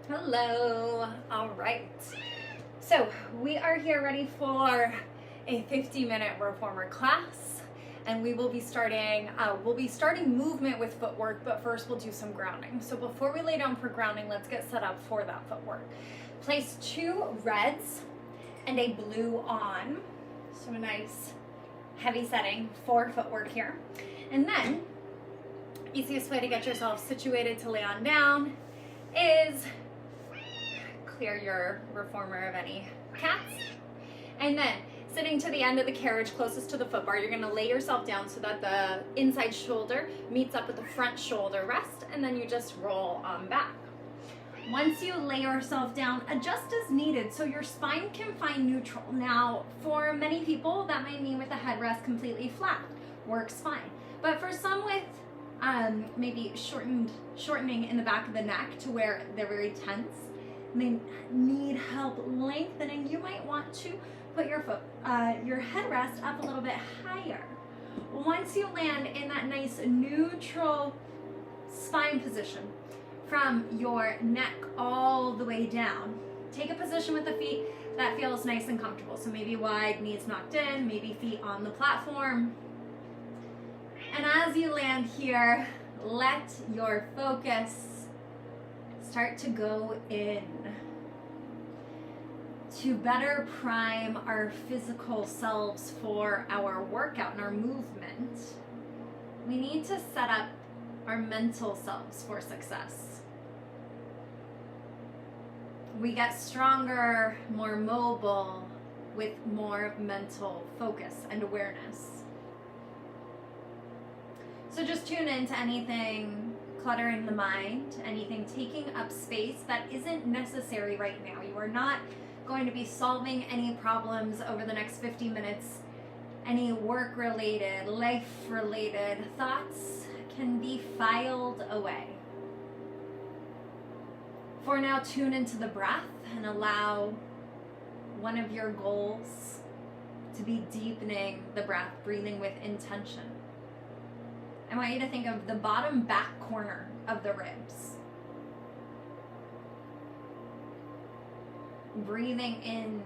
Hello. All right. So we are here ready for a 50-minute reformer class, and we will be starting. Movement with footwork, but first we'll do some grounding. So before we lay down for grounding, let's get set up for that footwork. Place 2 reds and a blue on. So a nice heavy setting for footwork here, and then easiest way to get yourself situated to lay on down is clear your reformer of any cats, and then sitting to the end of the carriage closest to the foot bar, you're going to lay yourself down so that the inside shoulder meets up with the front shoulder rest, and then you just roll on back. Once you lay yourself down, adjust as needed so your spine can find neutral. Now, for many people, that might mean with the headrest completely flat, works fine. But for some with maybe shortening in the back of the neck to where they're very tense, they need help lengthening, you might want to put your headrest up a little bit higher. Once you land in that nice neutral spine position from your neck all the way down, take a position with the feet that feels nice and comfortable. So maybe wide, knees knocked in, maybe feet on the platform. And as you land here, let your focus start to go in. To better prime our physical selves for our workout and our movement, we need to set up our mental selves for success. We get stronger, more mobile, with more mental focus and awareness. So just tune into anything cluttering the mind, anything taking up space that isn't necessary right now. You are not going to be solving any problems over the next 50 minutes. Any work-related, life-related thoughts can be filed away. For now, tune into the breath and allow one of your goals to be deepening the breath, breathing with intention. I want you to think of the bottom back corner of the ribs. Breathing in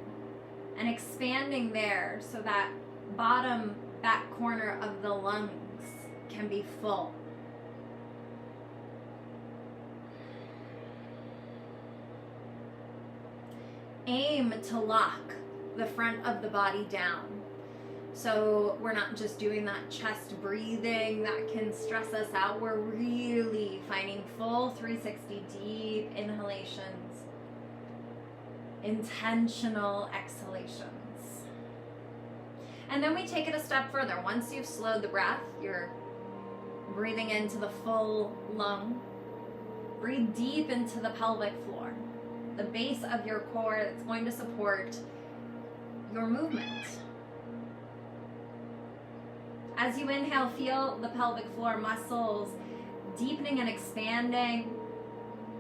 and expanding there so that bottom back corner of the lungs can be full. Aim to lock the front of the body down. So we're not just doing that chest breathing that can stress us out. We're really finding full 360 deep inhalations, intentional exhalations. And then we take it a step further. Once you've slowed the breath, you're breathing into the full lung. Breathe deep into the pelvic floor, the base of your core that's going to support your movement. As you inhale, feel the pelvic floor muscles deepening and expanding.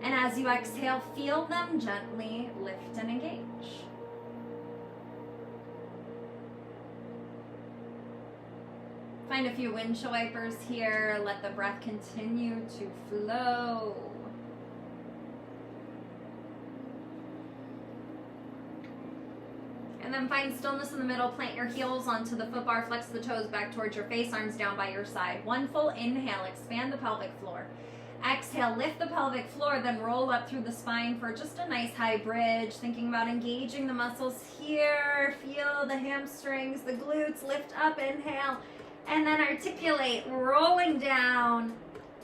And as you exhale, feel them gently lift and engage. Find a few windshield wipers here. Let the breath continue to flow. And then find stillness in the middle. Plant your heels onto the foot bar. Flex the toes back towards your face, arms down by your side. One full inhale, expand the pelvic floor. Exhale, lift the pelvic floor, then roll up through the spine for just a nice high bridge. Thinking about engaging the muscles here. Feel the hamstrings, the glutes, lift up, inhale. And then articulate, rolling down.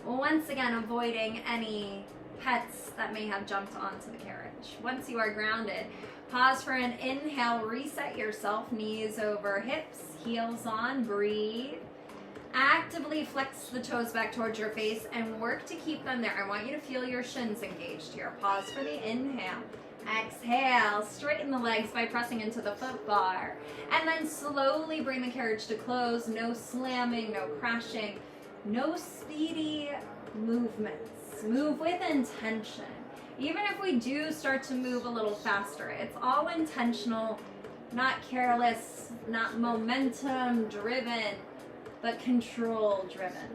Once again, avoiding any pets that may have jumped onto the carriage. Once you are grounded, pause for an inhale, reset yourself, knees over hips, heels on, breathe. Actively flex the toes back towards your face and work to keep them there. I want you to feel your shins engaged here. Pause for the inhale. Exhale, straighten the legs by pressing into the foot bar. And then slowly bring the carriage to close. No slamming, no crashing, no speedy movements. Move with intention. Even if we do start to move a little faster, it's all intentional, not careless, not momentum driven, but control driven.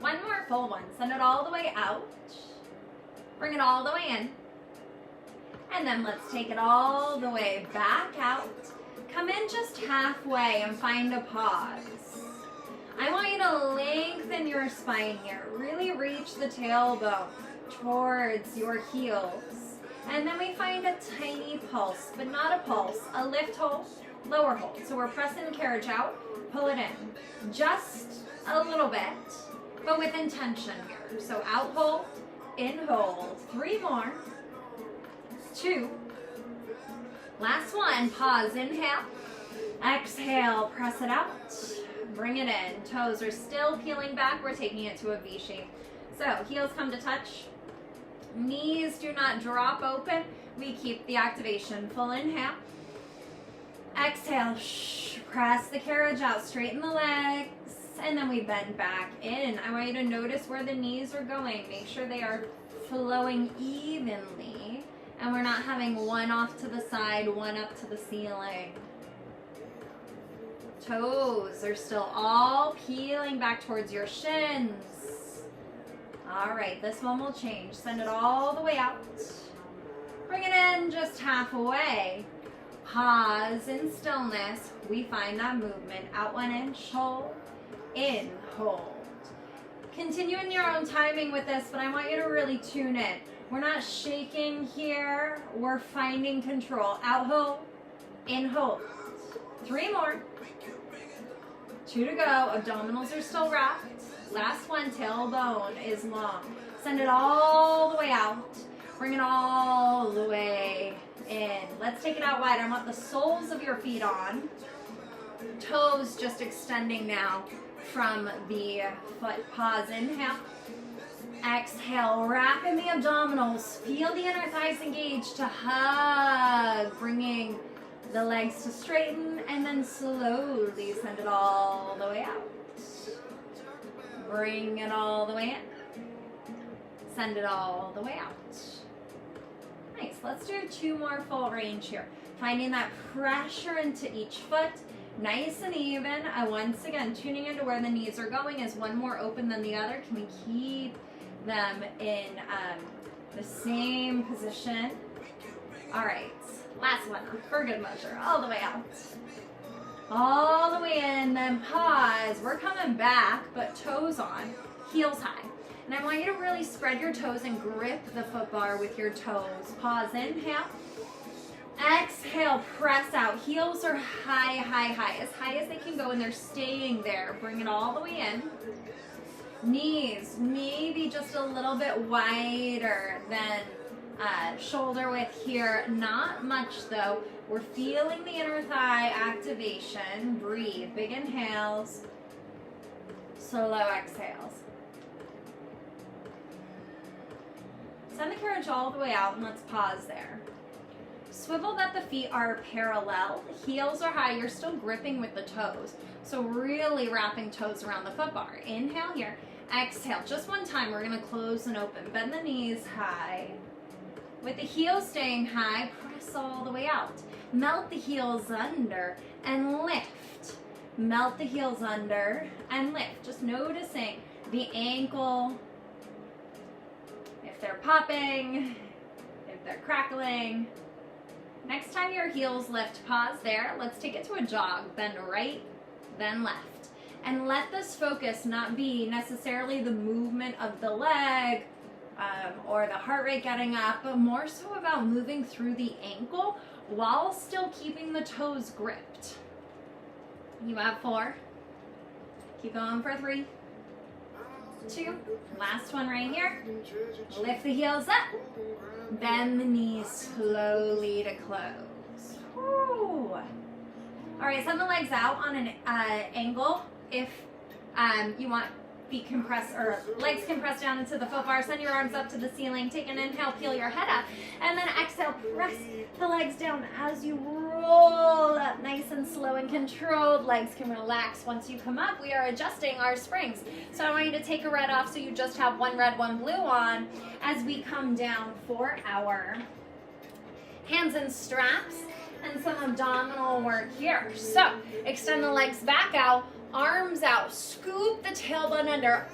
One more full one. Send it all the way out. Bring it all the way in. And then let's take it all the way back out. Come in just halfway and find a pause. I want you to lengthen your spine here. Really reach the tailbone towards your heels. And then we find a tiny pulse, but not a pulse, a lift hold, lower hold. So we're pressing the carriage out, pull it in. Just a little bit, but with intention here. So out hold, in hold. 3 more. 2. Last one, pause, inhale. Exhale, press it out. Bring it in. Toes are still peeling back. We're taking it to a V shape. So heels come to touch. Knees do not drop open. We keep the activation. Full inhale. Exhale. Press the carriage out. Straighten the legs. And then we bend back in. I want you to notice where the knees are going. Make sure they are flowing evenly. And we're not having one off to the side, one up to the ceiling. Toes are still all peeling back towards your shins. All right, this one will change. Send it all the way out. Bring it in just halfway. Pause in stillness. We find that movement. Out 1 inch, hold. In, hold. Continue in your own timing with this, but I want you to really tune in. We're not shaking here. We're finding control. Out, hold. In, hold. 3 more. 2 to go. Abdominals are still wrapped. Last one, tailbone is long. Send it all the way out. Bring it all the way in. Let's take it out wide. I want the soles of your feet on. Toes just extending now from the foot. Pause, inhale. Exhale, wrap in the abdominals. Feel the inner thighs engage to hug, bringing the legs to straighten, and then slowly send it all the way out. Bring it all the way in. Send it all the way out. Nice. Let's do 2 more full range here. Finding that pressure into each foot. Nice and even. Once again, tuning into where the knees are going. Is one more open than the other? Can we keep them in the same position? All right. Last one for good measure. All the way out. All the way in, then pause. We're coming back, but toes on, heels high. And I want you to really spread your toes and grip the foot bar with your toes. Pause, inhale. Exhale, press out. Heels are high, high, high. As high as they can go, and they're staying there. Bring it all the way in. Knees, maybe just a little bit wider than shoulder width here. Not much though. We're feeling the inner thigh activation. Breathe. Big inhales. Slow exhales. Send the carriage all the way out, and let's pause there. Swivel that the feet are parallel. Heels are high. You're still gripping with the toes. So really wrapping toes around the foot bar. Inhale here. Exhale. Just one time. We're going to close and open. Bend the knees high. With the heels staying high, press all the way out. Melt the heels under and lift. Melt the heels under and lift. Just noticing the ankle, if they're popping, if they're crackling. Next time your heels lift, pause there. Let's take it to a jog. Bend right, then left. And let this focus not be necessarily the movement of the leg or the heart rate getting up, but more so about moving through the ankle while still keeping the toes gripped. You have 4. Keep going for 3, 2. Last one right here. Lift the heels up. Bend the knees slowly to close. Whew. All right, send the legs out on an angle. If you want feet compressed or legs compressed down into the foot bar, send your arms up to the ceiling. Take an inhale, peel your head up, and then exhale, press the legs down as you roll up, nice and slow and controlled. Legs can relax once you come up. We are adjusting our springs. So I want you to take a red off so you just have one red, one blue on as we come down for our hands and straps and some abdominal work here. So extend the legs back out, arms out, scoop the tailbone under,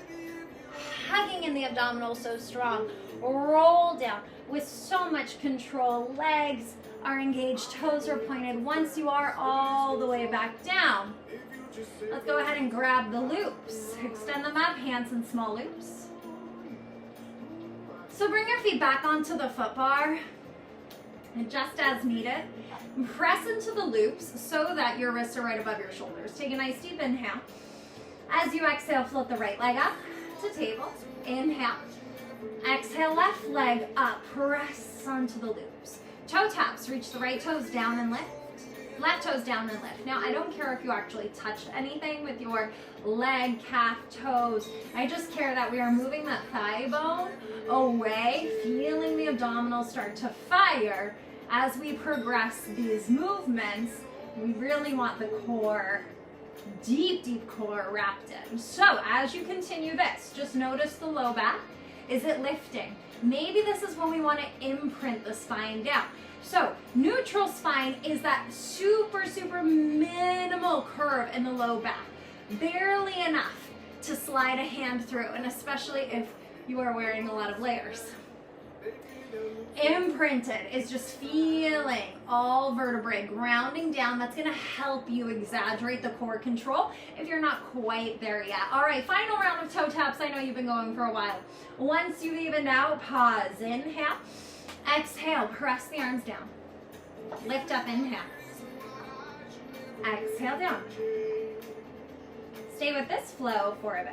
hugging in the abdominals so strong. Roll down with so much control. Legs are engaged, toes are pointed. Once you are all the way back down, let's go ahead and grab the loops. Extend them up, hands in small loops. So bring your feet back onto the foot bar, and just as needed, press into the loops so that your wrists are right above your shoulders. Take a nice deep inhale. As you exhale, float the right leg up to table. Inhale. Exhale, left leg up. Press onto the loops. Toe taps. Reach the right toes down and lift. Left toes down and lift. Now, I don't care if you actually touched anything with your leg, calf, toes. I just care that we are moving that thigh bone away, feeling the abdominals start to fire. As we progress these movements, we really want the core, deep core wrapped in. So as you continue this, just notice the low back. Is it lifting? Maybe this is when we want to imprint the spine down. So neutral spine is that super minimal curve in the low back. Barely enough to slide a hand through, and especially if you are wearing a lot of layers. Imprinted is just feeling all vertebrae grounding down. That's going to help you exaggerate the core control if you're not quite there yet. All right, final round of toe taps. I know you've been going for a while. Once you've evened out, pause. Inhale. Exhale. Press the arms down. Lift up. Inhale. Exhale down. Stay with this flow for a bit.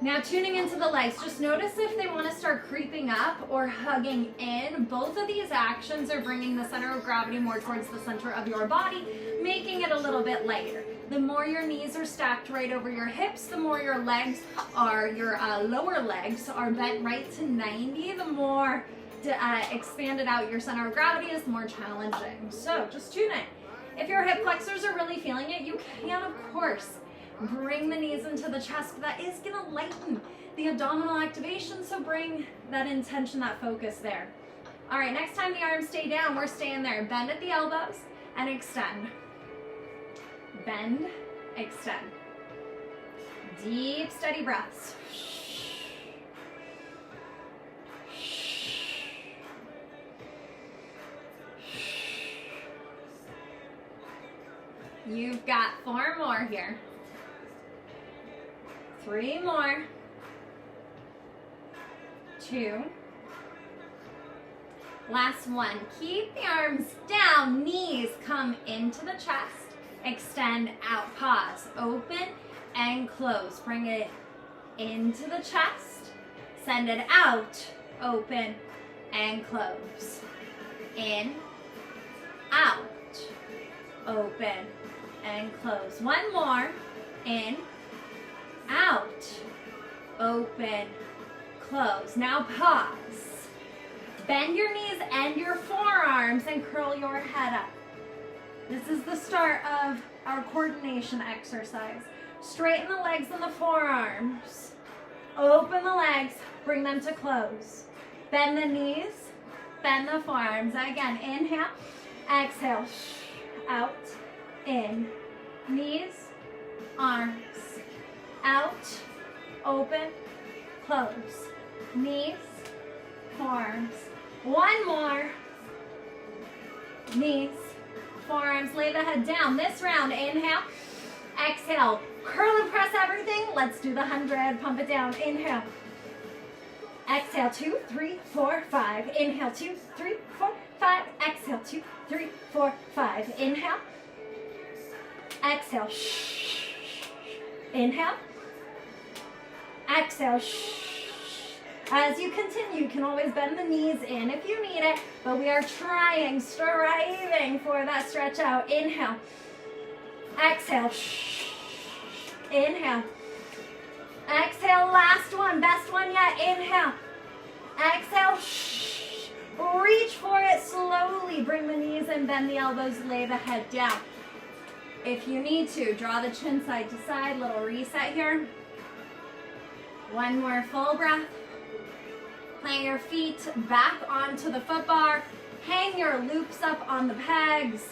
Now tuning into the legs, just notice if they want to start creeping up or hugging in. Both of these actions are bringing the center of gravity more towards the center of your body, making it a little bit lighter. The more your knees are stacked right over your hips, the more your legs are, your lower legs are bent right to 90, the more expanded out your center of gravity is, the more challenging. So just tune in. If your hip flexors are really feeling it, you can, of course, bring the knees into the chest, but that is going to lighten the abdominal activation, so bring that intention, that focus there. All right, next time the arms stay down, we're staying there. Bend at the elbows and extend. Bend, extend. Deep, steady breaths. You've got 4 more here. 3 more. 2. Last one. Keep the arms down. Knees come into the chest. Extend out. Pause. Open and close. Bring it into the chest. Send it out. Open and close. In. Out. Open and close. 1 more. In. Out, open, close. Now pause. Bend your knees and your forearms and curl your head up. This is the start of our coordination exercise. Straighten the legs and the forearms. Open the legs, bring them to close. Bend the knees, bend the forearms. Again, inhale, exhale, out, in, knees, arms. Out, open, close. Knees, forearms. 1 more. Knees, forearms. Lay the head down. This round, inhale, exhale. Curl and press everything. Let's do the 100. Pump it down. Inhale. Exhale, 2, 3, 4, 5. Inhale, 2, 3, 4, 5. Exhale, 2, 3, 4, 5. Inhale. Exhale. Inhale. Exhale. As you continue, you can always bend the knees in if you need it, but we are striving for that stretch out. Inhale. Exhale. Inhale. Exhale, last one, best one yet. Inhale. Exhale. Reach for it slowly. Bring the knees in, bend the elbows, lay the head down. If you need to, draw the chin side to side, little reset here. 1 more full breath. Plant your feet back onto the foot bar. Hang your loops up on the pegs.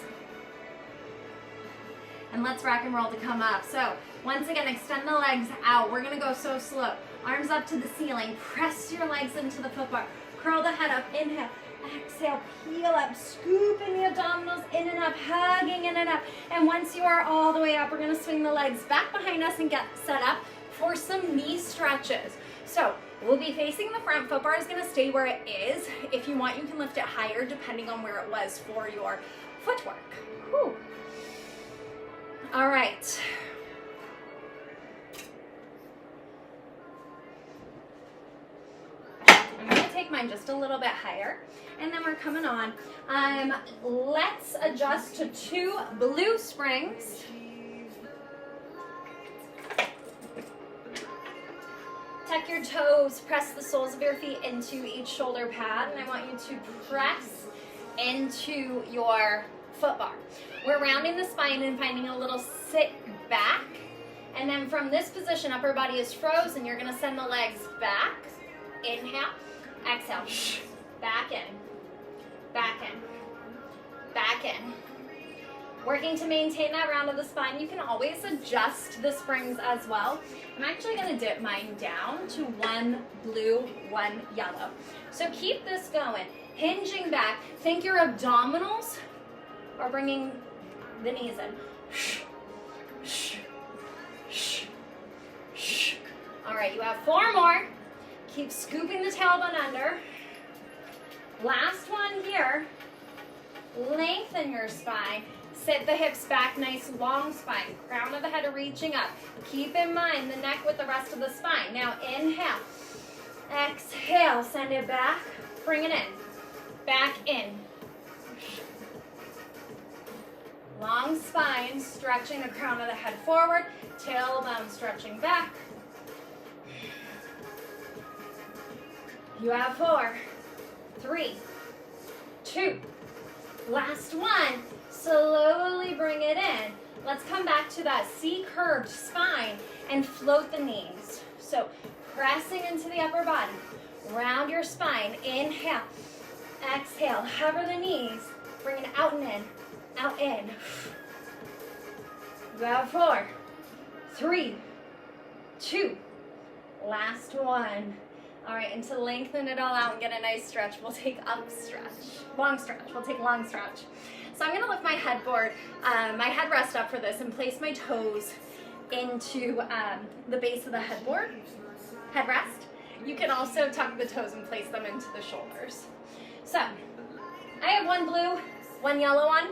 And let's rock and roll to come up. So once again, extend the legs out. We're gonna go so slow. Arms up to the ceiling. Press your legs into the foot bar. Curl the head up. Inhale. Exhale. Peel up. Scoop in the abdominals. In and up. Hugging in and up. And once you are all the way up, we're going to swing the legs back behind us and get set up for some knee stretches. So we'll be facing the front. Foot bar is going to stay where it is. If you want, you can lift it higher depending on where it was for your footwork. Whew. All right. I'm going to take mine just a little bit higher, and then we're coming on. Let's adjust to 2 blue springs. Tuck your toes, press the soles of your feet into each shoulder pad, and I want you to press into your foot bar. We're rounding the spine and finding a little sit back, and then from this position, upper body is frozen. You're going to send the legs back. Inhale, exhale, back in, back in, back in. Working to maintain that round of the spine. You can always adjust the springs as well. I'm actually going to dip mine down to 1 blue, 1 yellow. So keep this going. Hinging back. Think your abdominals are bringing the knees in. All right, you have 4 more. Keep scooping the tailbone under. Last one here. Lengthen your spine. Sit the hips back, nice long spine. Crown of the head reaching up. Keep in mind the neck with the rest of the spine. Now inhale. Exhale, send it back. Bring it in. Back in. Long spine, stretching the crown of the head forward. Tailbone stretching back. You have 4, 3, 2. Last one. Slowly bring it in. Let's come back to that C-curved spine and float the knees. So pressing into the upper body. Round your spine. Inhale. Exhale. Hover the knees. Bring it out and in. Out in. You have 4, 3, 2. Last one. All right, and to lengthen it all out and get a nice stretch, we'll take up stretch. Long stretch. We'll take long stretch. So I'm going to lift my headboard, my headrest up for this and place my toes into the base of the headrest. You can also tuck the toes and place them into the shoulders. So I have 1 blue, 1 yellow one.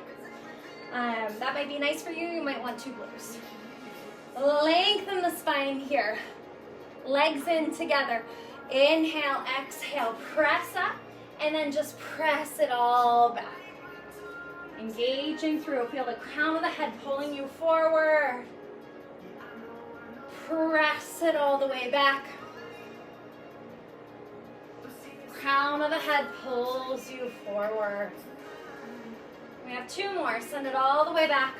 That might be nice for you. You might want 2 blues. Lengthen the spine here. Legs in together. Inhale, exhale, press up, and then just press it all back. Engaging through. Feel the crown of the head pulling you forward. Press it all the way back. Crown of the head pulls you forward. We have 2 more. Send it all the way back.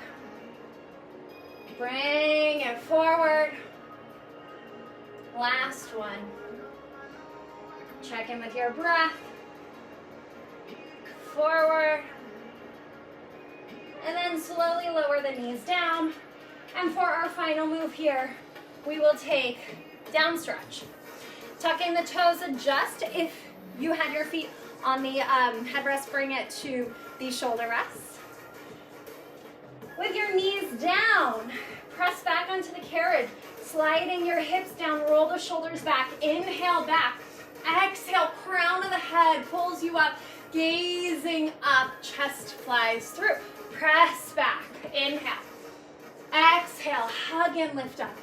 Bring it forward. Last one. Check in with your breath. Forward. And then slowly lower the knees down. And for our final move here, we will take down stretch. Tucking the toes, adjust. If you had your feet on the headrest, bring it to the shoulder rests. With your knees down, press back onto the carriage. Sliding your hips down, roll the shoulders back. Inhale back. Exhale, crown of the head pulls you up. Gazing up, chest flies through. Press back. Inhale. Exhale, hug and lift up.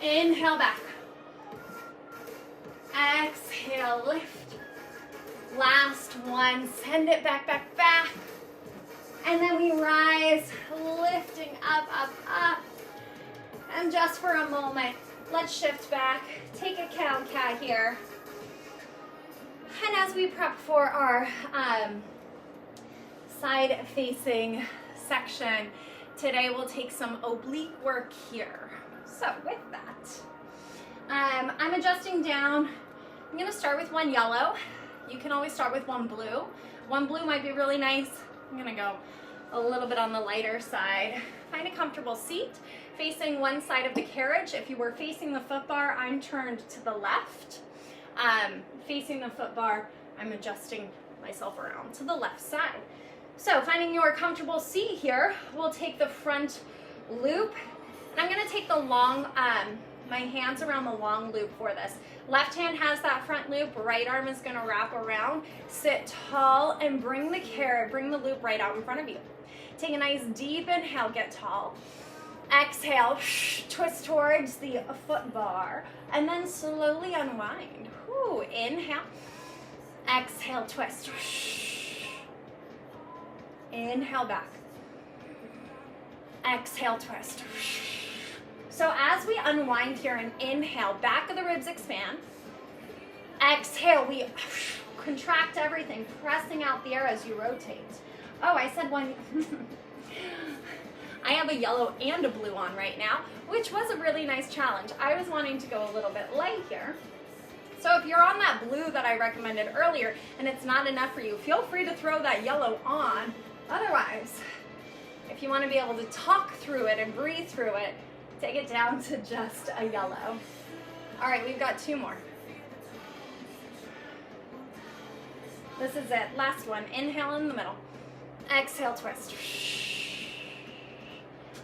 Inhale back. Exhale, lift. Last one, send it back, back, back. And then we rise, lifting up, up, up. And just for a moment, let's shift back. Take a cow-cat here. And as we prep for our side-facing section, today we'll take some oblique work here. So with that, I'm adjusting down. I'm going to start with 1 yellow. You can always start with 1 blue. 1 blue might be really nice. I'm going to go a little bit on the lighter side. Find a comfortable seat facing one side of the carriage. If you were facing the foot bar, I'm turned to the left. Facing the foot bar, I'm adjusting myself around to the left side. So finding your comfortable seat here, we'll take the front loop, and I'm gonna take the long, my hands around the long loop for this. Left hand has that front loop, right arm is gonna wrap around, sit tall, and bring the loop right out in front of you. Take a nice deep inhale, get tall. Exhale, twist towards the foot bar, and then slowly unwind. Whew, inhale, exhale, twist. Inhale back. Exhale, twist. So as we unwind here and inhale, back of the ribs expand. Exhale, we contract everything, pressing out the air as you rotate. Oh, I said one. I have a yellow and a blue on right now, which was a really nice challenge. I was wanting to go a little bit light here. So if you're on that blue that I recommended earlier and it's not enough for you, feel free to throw that yellow on. Otherwise, if you want to be able to talk through it and breathe through it, take it down to just a yellow. All right, we've got 2 more. This is it, last one. Inhale in the middle. Exhale, twist.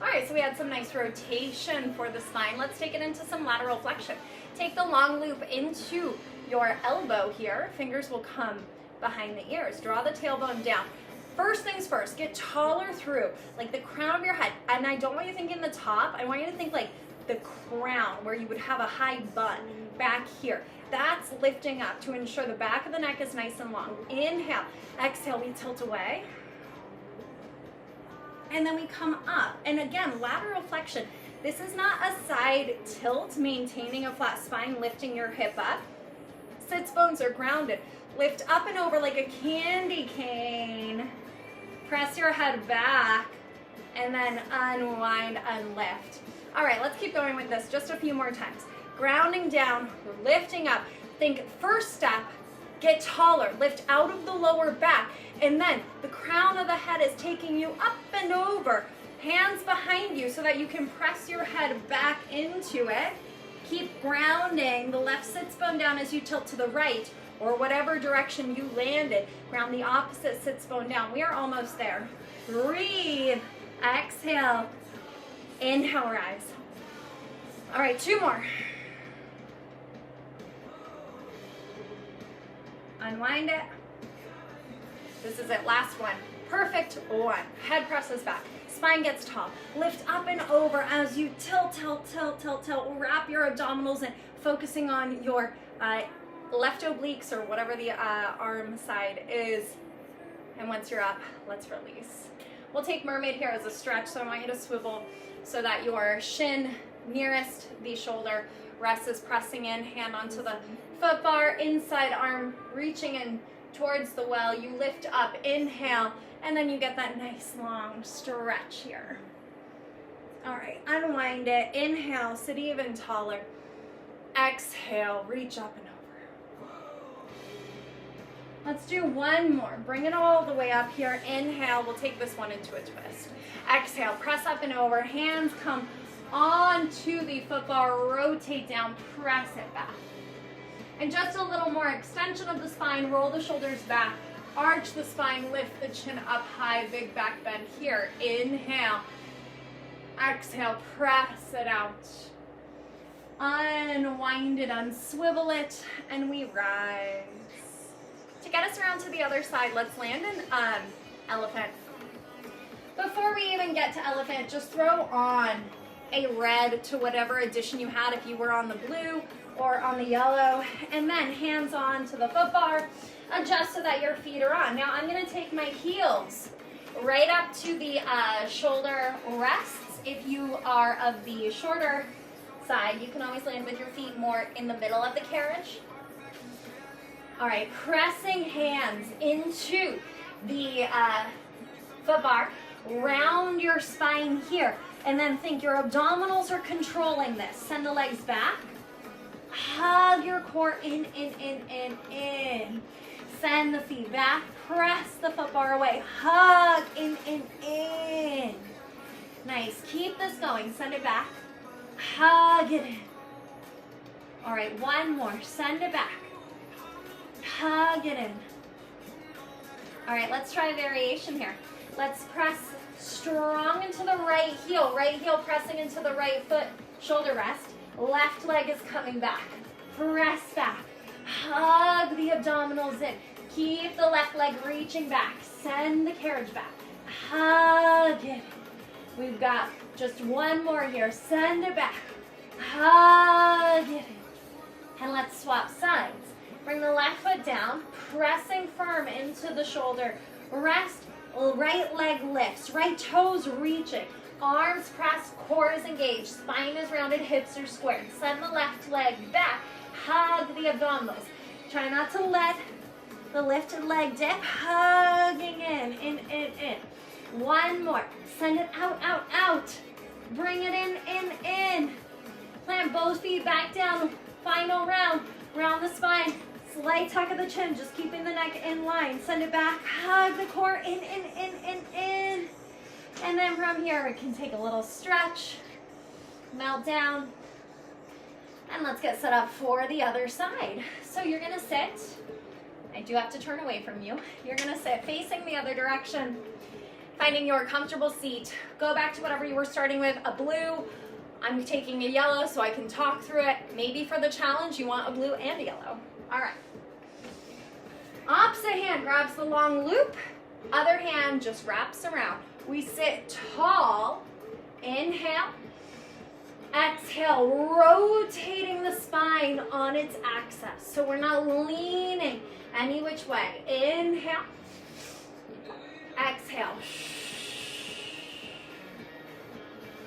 All right, so we had some nice rotation for the spine. Let's take it into some lateral flexion. Take the long loop into your elbow here. Fingers will come behind the ears. Draw the tailbone down. First things first, get taller through, like the crown of your head. And I don't want you to think in the top. I want you to think like the crown, where you would have a high bun back here. That's lifting up to ensure the back of the neck is nice and long. Inhale, exhale, we tilt away. And then we come up. And again, lateral flexion. This is not a side tilt, maintaining a flat spine, lifting your hip up. Sits bones are grounded. Lift up and over like a candy cane. Press your head back, and then unwind and lift. All right, let's keep going with this just a few more times. Grounding down, lifting up. Think first step, get taller, lift out of the lower back, and then the crown of the head is taking you up and over. Hands behind you so that you can press your head back into it. Keep grounding the left sits bone down as you tilt to the right, or whatever direction you landed. Ground the opposite sits bone down. We are almost there. Breathe. Exhale. Inhale, rise. All right, 2 more. Unwind it. This is it, last one. Perfect one. Head presses back. Spine gets tall. Lift up and over as you tilt, tilt, tilt, tilt, tilt. Wrap your abdominals in, focusing on your left obliques or whatever the arm side is. And once you're up, let's release. We'll take mermaid here as a stretch, so I want you to swivel so that your shin nearest the shoulder rest is pressing in, hand onto the foot bar, inside arm reaching in towards the well. You lift up, inhale, and then you get that nice long stretch here. All right, unwind it. Inhale, sit even taller. Exhale, reach up and over. Let's do 1 more. Bring it all the way up here. Inhale, we'll take this one into a twist. Exhale, press up and over. Hands come onto the foot bar, rotate down, press it back. And just a little more extension of the spine, roll the shoulders back, arch the spine, lift the chin up high, big back bend here. Inhale, exhale, press it out. Unwind it, unswivel it, and we rise. To get us around to the other side, let's land in elephant. Before we even get to elephant, just throw on a red to whatever addition you had if you were on the blue or on the yellow, and then hands on to the foot bar. Adjust so that your feet are on. Now I'm going to take my heels right up to the shoulder rests. If you are of the shorter side, you can always land with your feet more in the middle of the carriage. All right, pressing hands into the foot bar, round your spine here, and then think your abdominals are controlling this. Send the legs back, hug your core in. Send the feet back, press the foot bar away, hug, in, in. Nice, keep this going, send it back, hug it in. All right, one more, send it back, hug it in. All right, let's try a variation here. Let's press strong into the right heel pressing into the right foot, shoulder rest. Left leg is coming back. Press back. Hug the abdominals in. Keep the left leg reaching back. Send the carriage back. Hug it. We've got just one more here. Send it back. Hug it. And let's swap sides. Bring the left foot down, pressing firm into the shoulder. Rest. Right leg lifts, right toes reaching, arms pressed, core is engaged, spine is rounded, hips are squared. Send the left leg back, hug the abdominals. Try not to let the lifted leg dip, hugging in. One more, send it out, out, out. Bring it in. Plant both feet back down, final round, round the spine. Slight tuck of the chin, just keeping the neck in line. Send it back, hug the core, in. And then from here, we can take a little stretch, melt down, and let's get set up for the other side. So you're gonna sit, I do have to turn away from you. You're gonna sit facing the other direction, finding your comfortable seat. Go back to whatever you were starting with, a blue. I'm taking a yellow so I can talk through it. Maybe for the challenge, you want a blue and a yellow. All right. Opposite hand grabs the long loop. Other hand just wraps around. We sit tall. Inhale. Exhale, rotating the spine on its axis. So we're not leaning any which way. Inhale. Exhale.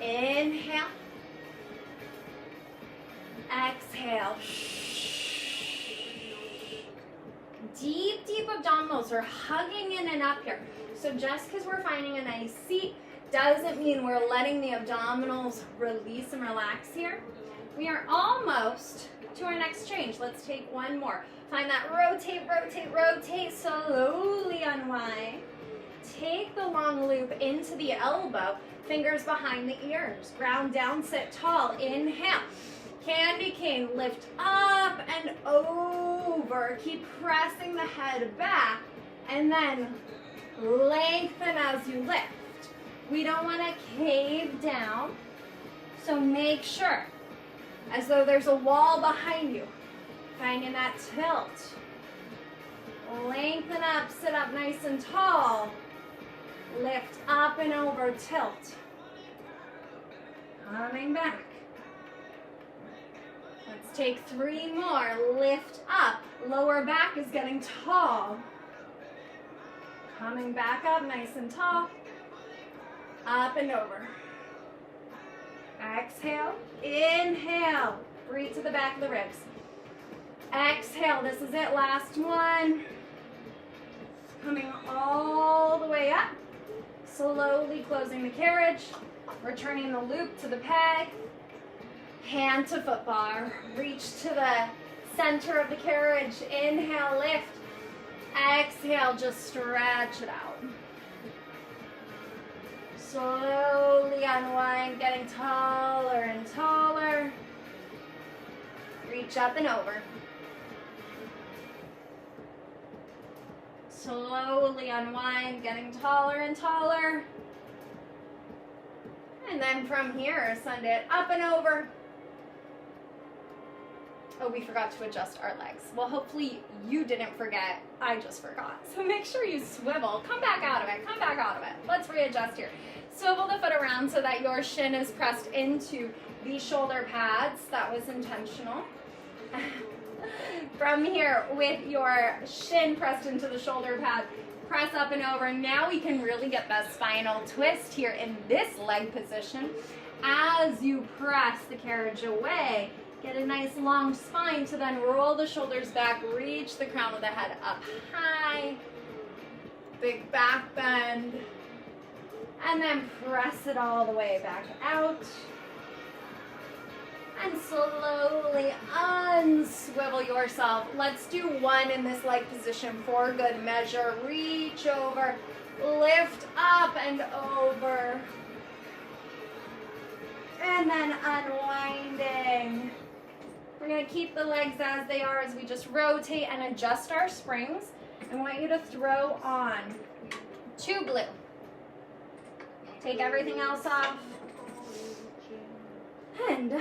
Inhale. Exhale. Deep, deep abdominals. We're hugging in and up here. So just because we're finding a nice seat doesn't mean we're letting the abdominals release and relax here. We are almost to our next change. Let's take one more. Find that rotate, rotate, rotate. Slowly unwind. Take the long loop into the elbow. Fingers behind the ears. Ground down, sit tall. Inhale. Candy cane, lift up and over. Keep pressing the head back and then lengthen as you lift. We don't want to cave down, so make sure, as though there's a wall behind you, finding that tilt. Lengthen up, sit up nice and tall. Lift up and over, tilt. Coming back. Let's take 3 more. Lift up. Lower back is getting tall. Coming back up nice and tall. Up and over. Exhale. Inhale. Breathe to the back of the ribs. Exhale. This is it. Last one. Coming all the way up. Slowly closing the carriage. Returning the loop to the peg. Hand to foot bar. Reach to the center of the carriage. Inhale, lift. Exhale, just stretch it out. Slowly unwind, getting taller and taller. Reach up and over. Slowly unwind, getting taller and taller. And then from here, send it up and over. Oh, we forgot to adjust our legs. Well, hopefully you didn't forget. I just forgot. So make sure you swivel. Come back out of it. Come back out of it. Let's readjust here. Swivel the foot around so that your shin is pressed into the shoulder pads. That was intentional. From here, with your shin pressed into the shoulder pad, press up and over. Now we can really get that spinal twist here in this leg position. As you press the carriage away, get a nice long spine to then roll the shoulders back, reach the crown of the head up high, big back bend, and then press it all the way back out. And slowly unswivel yourself. Let's do one in this leg position for good measure. Reach over, lift up and over. And then unwinding. We're going to keep the legs as they are as we just rotate and adjust our springs. I want you to throw on 2 blue. Take everything else off. And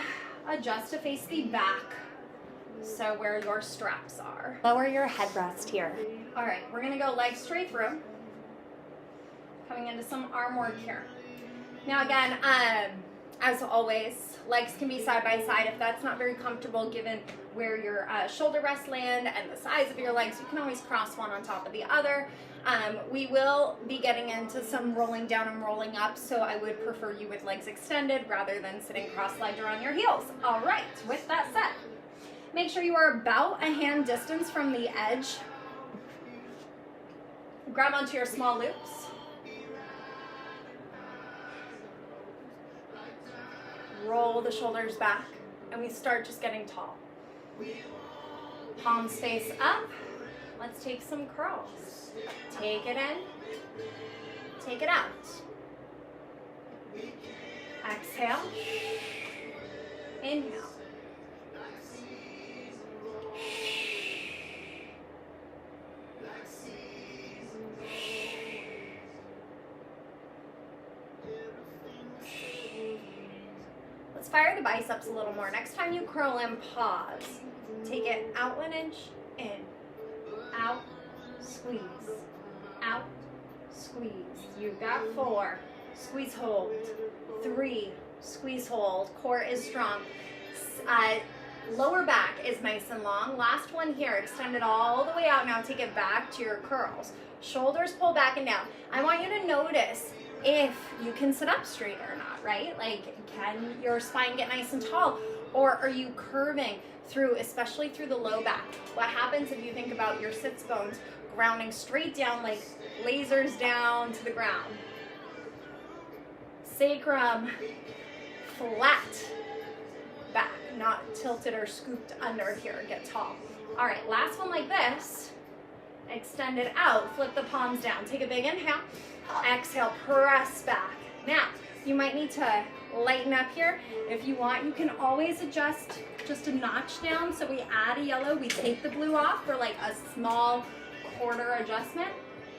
adjust to face the back. So where your straps are. Lower your headrest here. All right, we're going to go legs straight through. Coming into some arm work here. Now again, as always, legs can be side by side. If that's not very comfortable given where your shoulder rests land and the size of your legs, you can always cross one on top of the other. We will be getting into some rolling down and rolling up, so I would prefer you with legs extended rather than sitting cross-legged or on your heels. All right, with that said, make sure you are about a hand distance from the edge. Grab onto your small loops. Roll the shoulders back, and we start just getting tall. Palms face up. Let's take some curls. Take it in, take it out. Exhale, inhale. Let's fire the biceps a little more. Next time you curl in, pause. Take it out 1 inch, in, out, squeeze, out, squeeze. You've got 4, squeeze, hold, 3, squeeze, hold. Core is strong. Lower back is nice and long. Last one here, extend it all the way out. Now take it back to your curls. Shoulders pull back and down. I want you to notice if you can sit up straight or not, right? Like, can your spine get nice and tall? Or are you curving through, especially through the low back? What happens if you think about your sits bones grounding straight down, like lasers down to the ground? Sacrum flat back, not tilted or scooped under here. Get tall. All right, last one like this. Extend it out, flip the palms down. Take a big inhale. Exhale, press back. Now, you might need to lighten up here. If you want, you can always adjust just a notch down. So we add a yellow, we take the blue off for like a small quarter adjustment.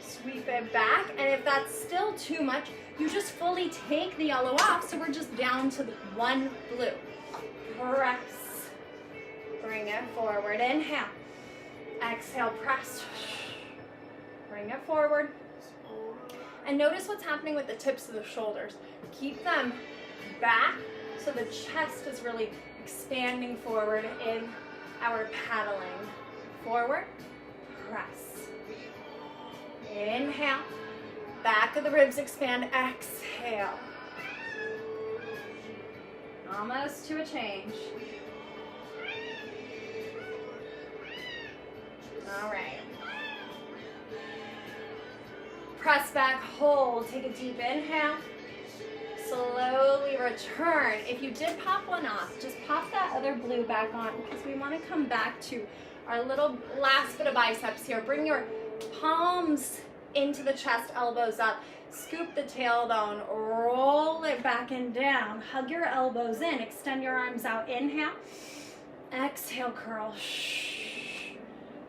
Sweep it back, and if that's still too much, you just fully take the yellow off, so we're just down to the 1 blue. Press. Bring it forward. Inhale. Exhale, press. Bring it forward. And notice what's happening with the tips of the shoulders. Keep them back so the chest is really expanding forward in our paddling. Forward, press. Inhale. Back of the ribs expand. Exhale. Almost to a change. All right. Press back, hold, take a deep inhale. Slowly return. If you did pop one off, just pop that other blue back on because we want to come back to our little last bit of biceps here. Bring your palms into the chest, elbows up. Scoop the tailbone, roll it back and down. Hug your elbows in, extend your arms out. Inhale, exhale, curl.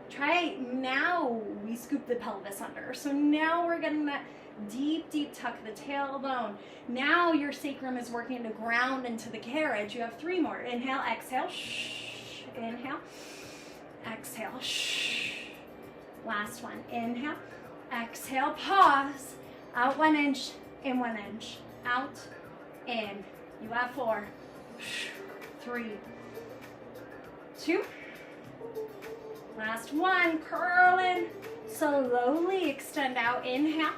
Try, now we scoop the pelvis under. So now we're getting that deep, deep tuck of the tailbone. Now your sacrum is working to ground into the carriage. You have 3 more. Inhale, exhale, inhale, exhale, Last one. Inhale, exhale, pause. Out 1 inch, in 1 inch. Out, in. You have 4, 3, 2. Last one. Curl in. Slowly extend out. Inhale.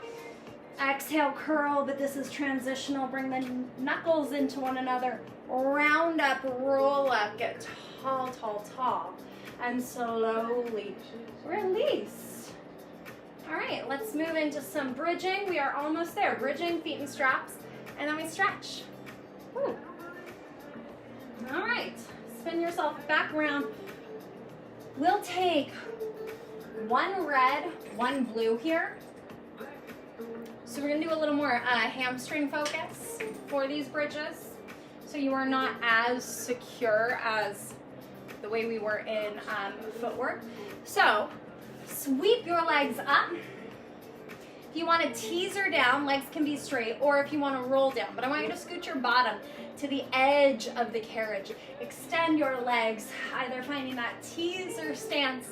Exhale, curl, but this is transitional. Bring the knuckles into one another. Round up, roll up. Get tall, tall, tall. And slowly release. All right, let's move into some bridging. We are almost there. Bridging, feet and straps, and then we stretch. Woo. All right, spin yourself back around. We'll take one red, one blue here. So we're gonna do a little more hamstring focus for these bridges. So you are not as secure as the way we were in footwork. So sweep your legs up. If you want to teaser down, legs can be straight, or if you want to roll down. But I want you to scoot your bottom to the edge of the carriage. Extend your legs, either finding that teaser stance,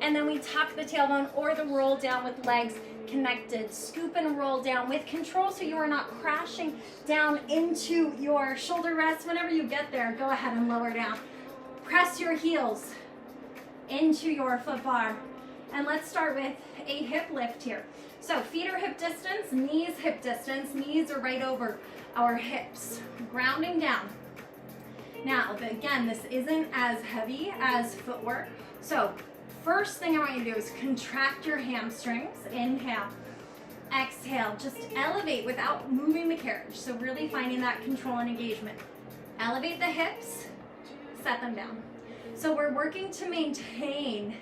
and then we tuck the tailbone or the roll down with legs connected. Scoop and roll down with control so you are not crashing down into your shoulder rest. Whenever you get there, go ahead and lower down. Press your heels into your foot bar. And let's start with a hip lift here. So feet are hip distance, knees hip distance. Knees are right over our hips, grounding down. Now, again, this isn't as heavy as footwork. So first thing I want you to do is contract your hamstrings. Inhale, exhale, just elevate without moving the carriage. So really finding that control and engagement. Elevate the hips, set them down. So we're working to maintain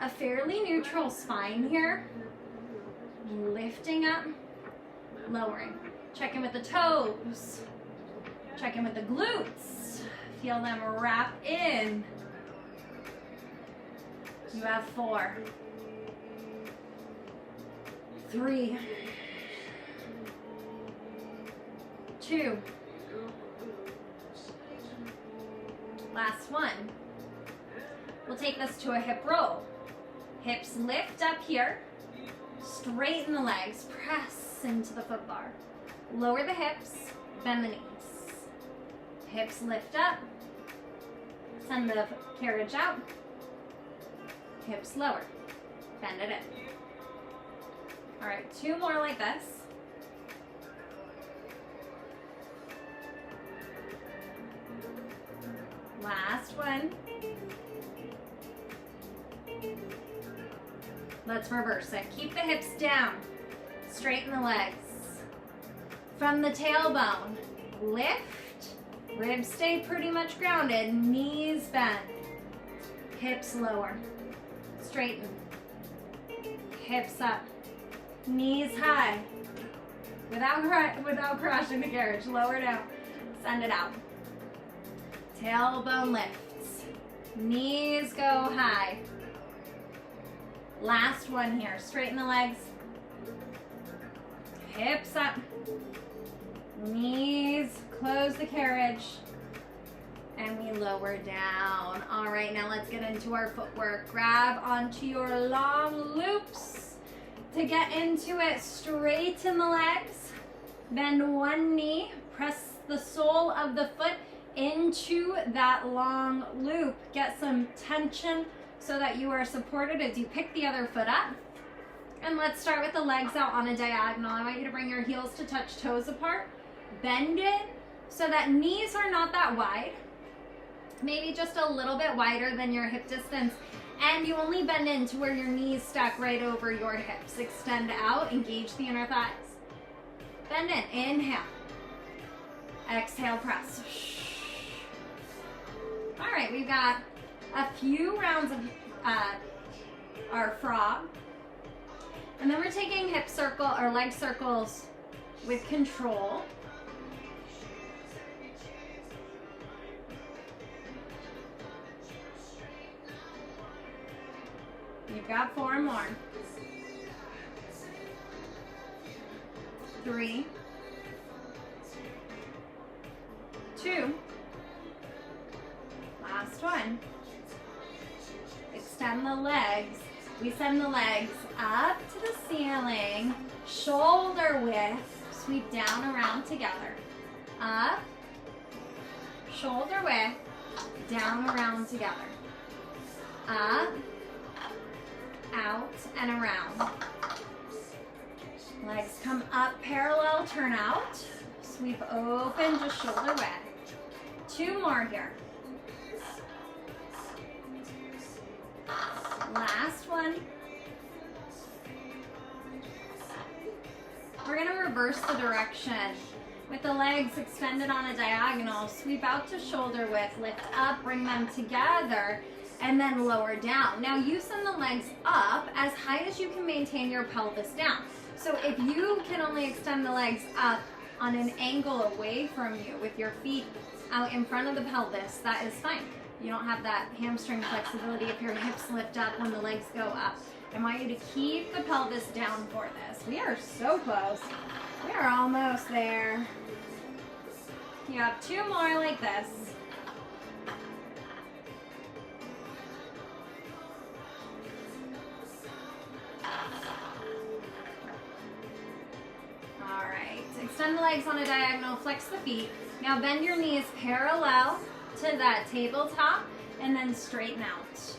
a fairly neutral spine here. Lifting up, lowering. Check in with the toes. Check in with the glutes. Feel them wrap in. You have 4, 3, 2. Last one. We'll take this to a hip roll. Hips lift up here. Straighten the legs, press into the foot bar. Lower the hips, bend the knees. Hips lift up, send the carriage out. Hips lower, bend it in. All right, 2 more like this. Last one. Let's reverse it. Keep the hips down. Straighten the legs. From the tailbone, lift. Ribs stay pretty much grounded. Knees bend. Hips lower. Straighten. Hips up. Knees high. Without crashing the carriage. Lower down. Send it out. Tailbone lifts. Knees go high. Last one here. Straighten the legs. Hips up. Knees, close the carriage. And we lower down. All right, now let's get into our footwork. Grab onto your long loops. To get into it, straighten the legs. Bend one knee. Press the sole of the foot into that long loop. Get some tension so that you are supported as you pick the other foot up. And let's start with the legs out on a diagonal. I want you to bring your heels to touch toes apart. Bend it so that knees are not that wide. Maybe just a little bit wider than your hip distance. And you only bend in to where your knees stack right over your hips. Extend out, engage the inner thighs. Bend in, inhale. Exhale, press. All right, we've got a few rounds of our frog. And then we're taking hip circle or leg circles with control. You've got 4 more. 3, 2. Last one. Extend the legs. We send the legs up to the ceiling, shoulder width, sweep down around together. Up, shoulder width, down around together. Up, out, and around. Legs come up, parallel, turn out. Sweep open, just shoulder width. 2 more here. Last one. We're going to reverse the direction With the legs extended on a diagonal, sweep out to shoulder width, lift up, bring them together, and then lower down. Now you send the legs up as high as you can maintain your pelvis down. So if you can only extend the legs up on an angle away from you with your feet out in front of the pelvis, that is fine. You don't have that hamstring flexibility if your hips lift up when the legs go up. I want you to keep the pelvis down for this. We are so close. We are almost there. You have 2 more like this. All right, extend the legs on a diagonal, flex the feet. Now bend your knees parallel to that tabletop and then straighten out.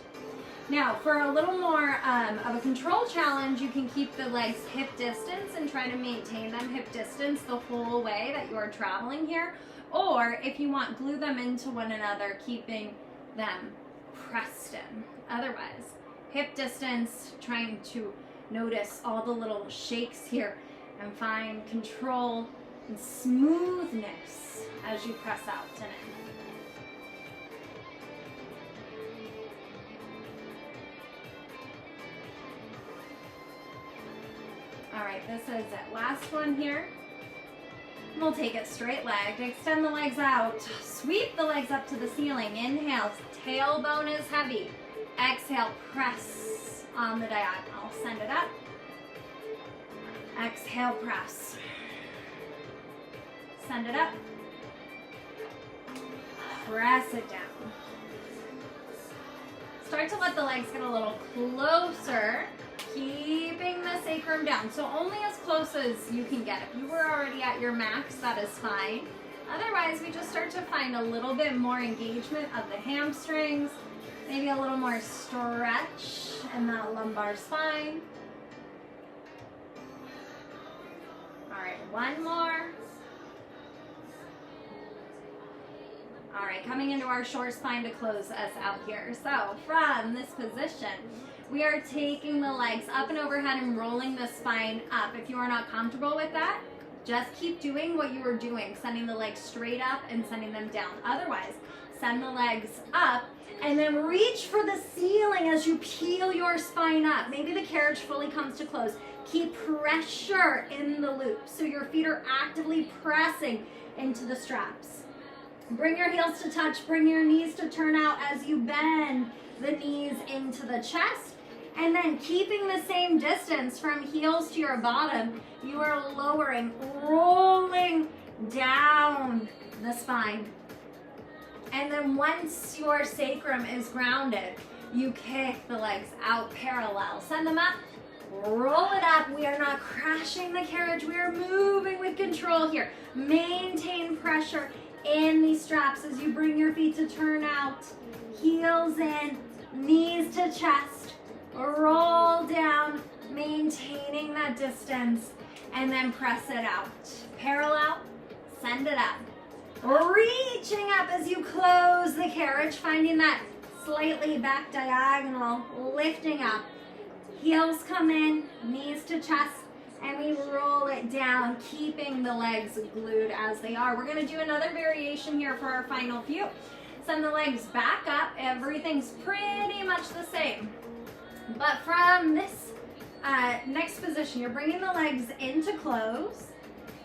Now for a little more of a control challenge, you can keep the legs hip distance and try to maintain them hip distance the whole way that you are traveling here. Or if you want, glue them into one another, keeping them pressed in. Otherwise, hip distance, trying to notice all the little shakes here and find control and smoothness as you press out and in. All right, this is it. Last one here. We'll take it straight legged. Extend the legs out. Sweep the legs up to the ceiling. Inhale, tailbone is heavy. Exhale, press on the diagonal. Send it up. Exhale, press. Send it up. Press it down. Start to let the legs get a little closer, keeping the sacrum down. So only as close as you can get. If you were already at your max, that is fine. Otherwise, we just start to find a little bit more engagement of the hamstrings, maybe a little more stretch in that lumbar spine. All right, one more. All right, coming into our short spine to close us out here. So from this position, we are taking the legs up and overhead and rolling the spine up. If you are not comfortable with that, just keep doing what you were doing, sending the legs straight up and sending them down. Otherwise, send the legs up and then reach for the ceiling as you peel your spine up. Maybe the carriage fully comes to close. Keep pressure in the loop so your feet are actively pressing into the straps. Bring your heels to touch, bring your knees to turn out as you bend the knees into the chest. And then keeping the same distance from heels to your bottom, you are lowering, rolling down the spine. And then once your sacrum is grounded, you kick the legs out parallel. Send them up, roll it up. We are not crashing the carriage. We are moving with control here. Maintain pressure in these straps as you bring your feet to turn out. Heels in, knees to chest. Roll down, maintaining that distance, and then press it out. Parallel, send it up. Reaching up as you close the carriage, finding that slightly back diagonal, lifting up. Heels come in, knees to chest, and we roll it down, keeping the legs glued as they are. We're gonna do another variation here for our final few. Send the legs back up. Everything's pretty much the same. But from this next position, you're bringing the legs into close.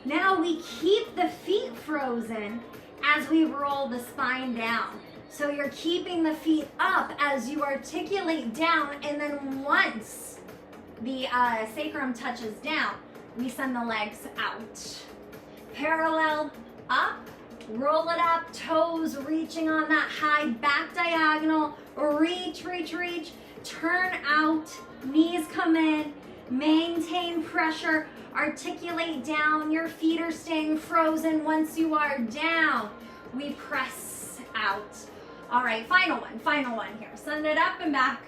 Now we keep the feet frozen as we roll the spine down. So you're keeping the feet up as you articulate down, and then once the sacrum touches down, we send the legs out. Parallel up, roll it up, toes reaching on that high back diagonal, reach, reach, reach. Turn out, knees come in, maintain pressure, articulate down. Your feet are staying frozen. Once you are down, we press out. All right, final one here. Send it up and back.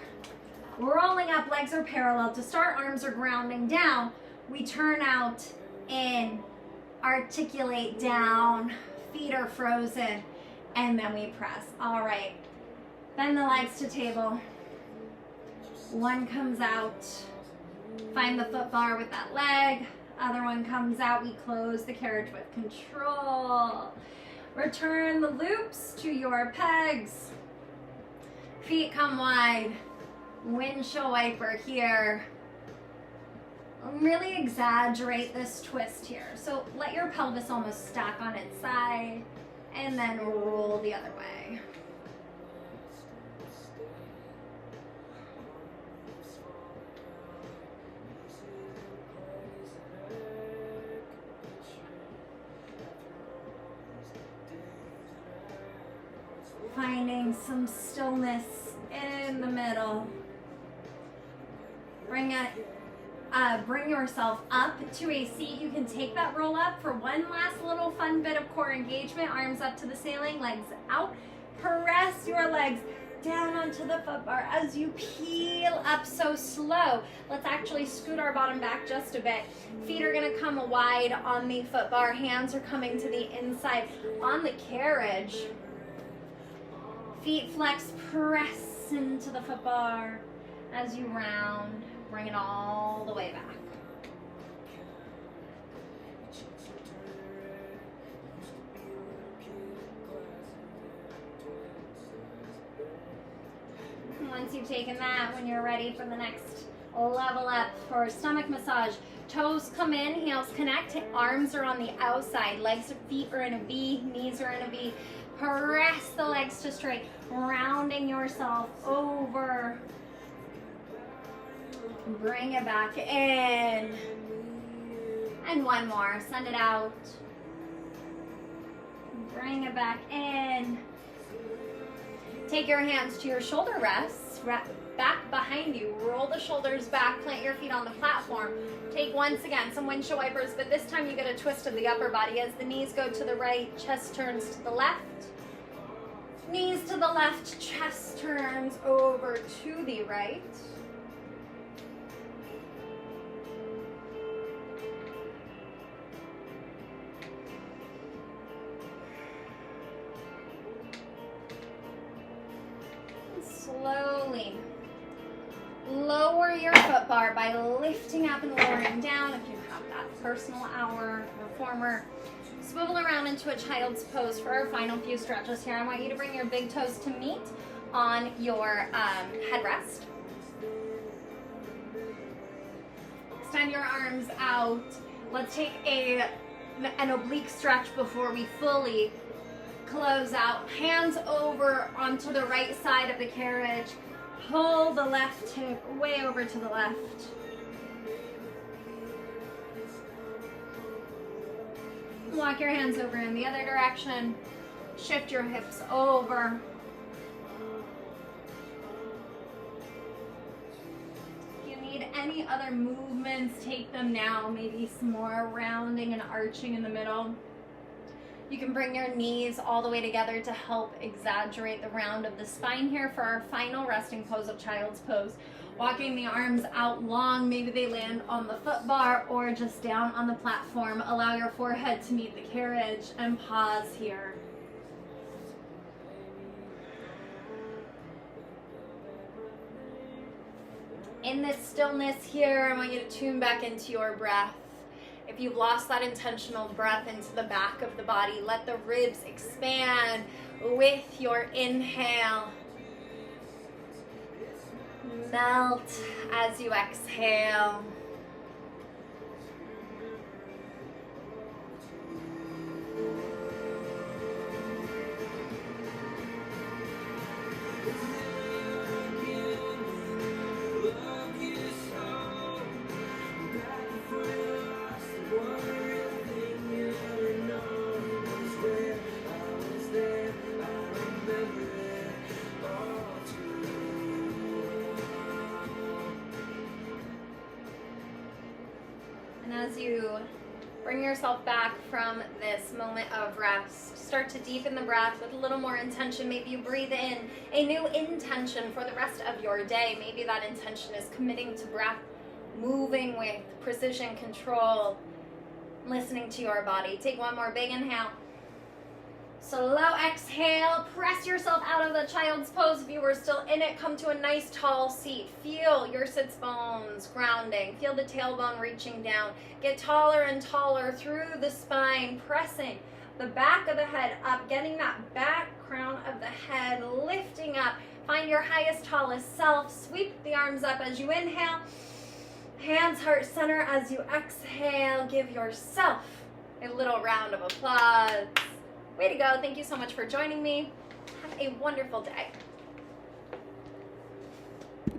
Rolling up, legs are parallel. To start, arms are grounding down. We turn out in, articulate down, feet are frozen, and then we press. All right, bend the legs to table. One comes out, find the foot bar with that leg, Other one comes out. We close the carriage with control. Return the loops to your pegs. Feet come wide. Windshield wiper here. Really exaggerate this twist here. So let your pelvis almost stack on its side and then roll the other way. Finding some stillness in the middle. Bring yourself up to a seat. You can take that roll up for one last little fun bit of core engagement. Arms up to the ceiling, legs out. Press your legs down onto the foot bar as you peel up so slow. Let's actually scoot our bottom back just a bit. Feet are gonna come wide on the foot bar. Hands are coming to the inside on the carriage. Feet flex, press into the foot bar as you round. Bring it all the way back. Once you've taken that, when you're ready for the next level up for stomach massage, toes come in, heels connect, arms are on the outside, legs and feet are in a V, knees are in a V. Press the legs to straight, rounding yourself over. Bring it back in. And one more. Send it out. Bring it back in. Take your hands to your shoulder rests. Back behind you. Roll the shoulders back. Plant your feet on the platform. Take once again some windshield wipers, but this time you get a twist of the upper body as the knees go to the right, chest turns to the left. Knees to the left, chest turns over to the right. Slowly lower your foot bar by lifting up and lowering down. If you have that personal hour reformer, swivel around into a child's pose for our final few stretches here. I want you to bring your big toes to meet on your headrest. Extend your arms out. Let's take an oblique stretch before we fully close out. Hands over onto the right side of the carriage. Pull the left hip way over to the left. Walk your hands over in the other direction. Shift your hips over. If you need any other movements, take them now. Maybe some more rounding and arching in the middle. You can bring your knees all the way together to help exaggerate the round of the spine here for our final resting pose of child's pose. Walking the arms out long, maybe they land on the foot bar or just down on the platform. Allow your forehead to meet the carriage and pause here. In this stillness here, I want you to tune back into your breath. If you've lost that intentional breath into the back of the body, let the ribs expand with your inhale. Melt as you exhale. As you bring yourself back from this moment of rest, start to deepen the breath with a little more intention. Maybe you breathe in a new intention for the rest of your day. Maybe that intention is committing to breath, moving with precision, control, listening to your body. Take one more big inhale. Slow exhale, press yourself out of the child's pose. If you were still in it, come to a nice tall seat. Feel your sits bones grounding. Feel the tailbone reaching down. Get taller and taller through the spine, pressing the back of the head up, getting that back crown of the head lifting up. Find your highest, tallest self. Sweep the arms up as you inhale. Hands heart center as you exhale. Give yourself a little round of applause. Way to go. Thank you so much for joining me. Have a wonderful day.